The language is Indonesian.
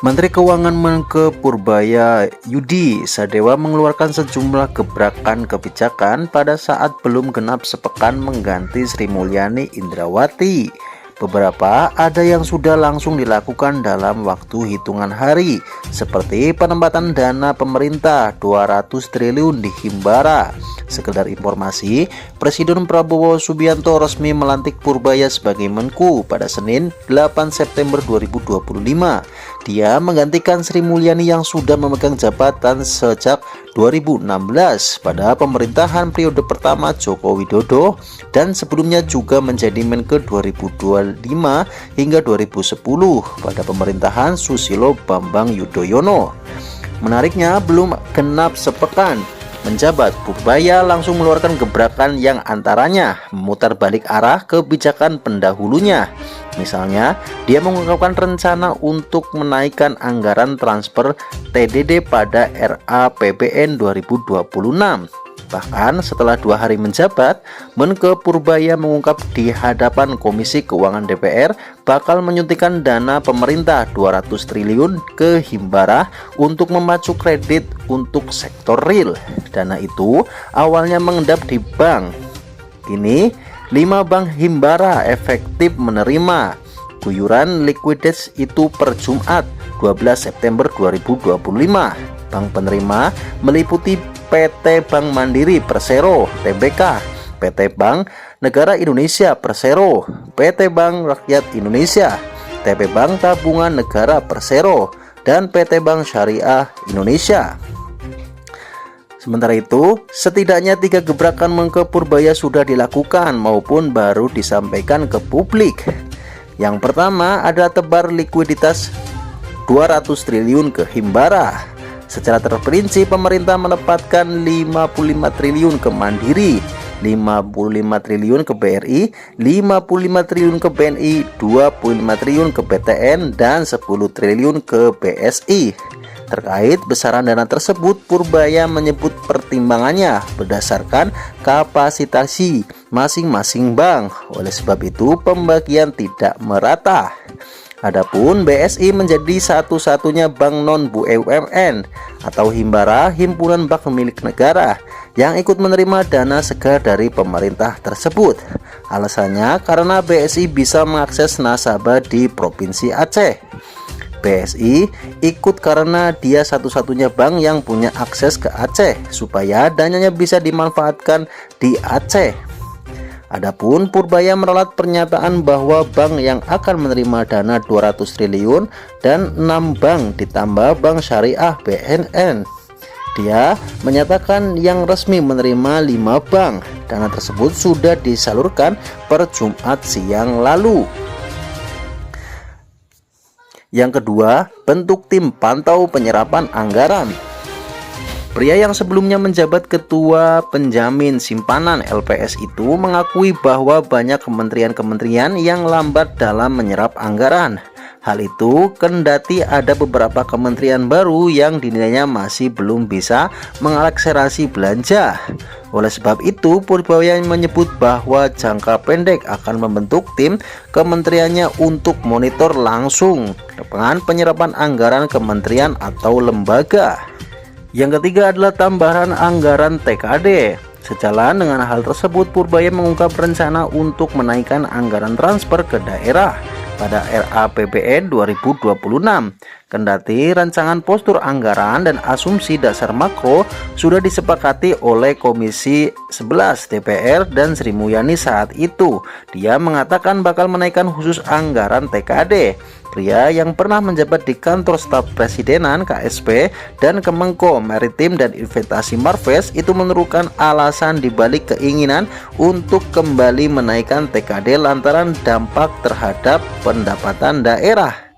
Menteri Keuangan Menke Purbaya Yudi Sadewa mengeluarkan sejumlah gebrakan kebijakan pada saat belum genap sepekan mengganti Sri Mulyani Indrawati. Beberapa ada yang sudah langsung dilakukan dalam waktu hitungan hari, seperti penempatan dana pemerintah 200 triliun di Himbara. Sekedar informasi, Presiden Prabowo Subianto resmi melantik Purbaya sebagai Menku pada Senin 8 September 2025. Dia menggantikan Sri Mulyani yang sudah memegang jabatan sejak 2016 pada pemerintahan periode pertama Joko Widodo dan sebelumnya juga menjadi Menke 2025 hingga 2010 pada pemerintahan Susilo Bambang Yudhoyono. Menariknya, belum genap sepekan menjabat, Purbaya langsung mengeluarkan gebrakan yang antaranya memutar balik arah kebijakan pendahulunya. Misalnya, dia mengungkapkan rencana untuk menaikkan anggaran transfer TDD pada RAPBN 2026. Bahkan setelah 2 hari menjabat, Menke Purbaya mengungkap di hadapan Komisi Keuangan DPR bakal menyuntikkan dana pemerintah 200 triliun ke Himbara untuk memacu kredit untuk sektor real. Dana itu awalnya mengendap di bank. Kini 5 bank Himbara efektif menerima guyuran likuiditas itu per Jumat 12 September 2025. Bank penerima meliputi PT Bank Mandiri Persero Tbk, PT Bank Negara Indonesia Persero, PT Bank Rakyat Indonesia, TP Bank Tabungan Negara Persero, dan PT Bank Syariah Indonesia. Sementara itu, setidaknya 3 gebrakan Menke Purbaya sudah dilakukan maupun baru disampaikan ke publik. Yang pertama adalah tebar likuiditas 200 triliun ke Himbara. Secara terperinci, pemerintah menempatkan 55 triliun ke Mandiri, 55 triliun ke BRI, 55 triliun ke BNI, 25 triliun ke BTN, dan 10 triliun ke BSI. Terkait besaran dana tersebut, Purbaya menyebut pertimbangannya berdasarkan kapasitasi masing-masing bank. Oleh sebab itu, pembagian tidak merata. Adapun BSI menjadi satu-satunya bank non-BUMN atau Himbara, himpunan bank milik negara, yang ikut menerima dana segar dari pemerintah tersebut. Alasannya karena BSI bisa mengakses nasabah di Provinsi Aceh. BSI ikut karena dia satu-satunya bank yang punya akses ke Aceh supaya dananya bisa dimanfaatkan di Aceh. Adapun Purbaya meralat pernyataan bahwa bank yang akan menerima dana 200 triliun dan 6 bank ditambah Bank Syariah BNN. Dia menyatakan yang resmi menerima 5 bank. Dana tersebut sudah disalurkan per Jumat siang lalu. Yang kedua, bentuk tim pantau penyerapan anggaran. Pria yang sebelumnya menjabat Ketua Penjamin Simpanan LPS itu mengakui bahwa banyak kementerian-kementerian yang lambat dalam menyerap anggaran. Hal itu kendati ada beberapa kementerian baru yang dinilainya masih belum bisa mengakselerasi belanja. Oleh sebab itu, Purbaya menyebut bahwa jangka pendek akan membentuk tim kementeriannya untuk monitor langsung dengan penyerapan anggaran kementerian atau lembaga. Yang ketiga adalah tambahan anggaran TKD. Sejalan dengan hal tersebut, Purbaya mengungkap rencana untuk menaikkan anggaran transfer ke daerah pada RAPBN 2026. Kendati rancangan postur anggaran dan asumsi dasar makro sudah disepakati oleh Komisi 11 DPR dan Sri Mulyani saat itu, dia mengatakan bakal menaikkan khusus anggaran TKD. Pria yang pernah menjabat di kantor staf presidenan KSP dan Kemenko Maritim dan Investasi Marves itu menerukan alasan dibalik keinginan untuk kembali menaikkan TKD lantaran dampak terhadap pendapatan daerah.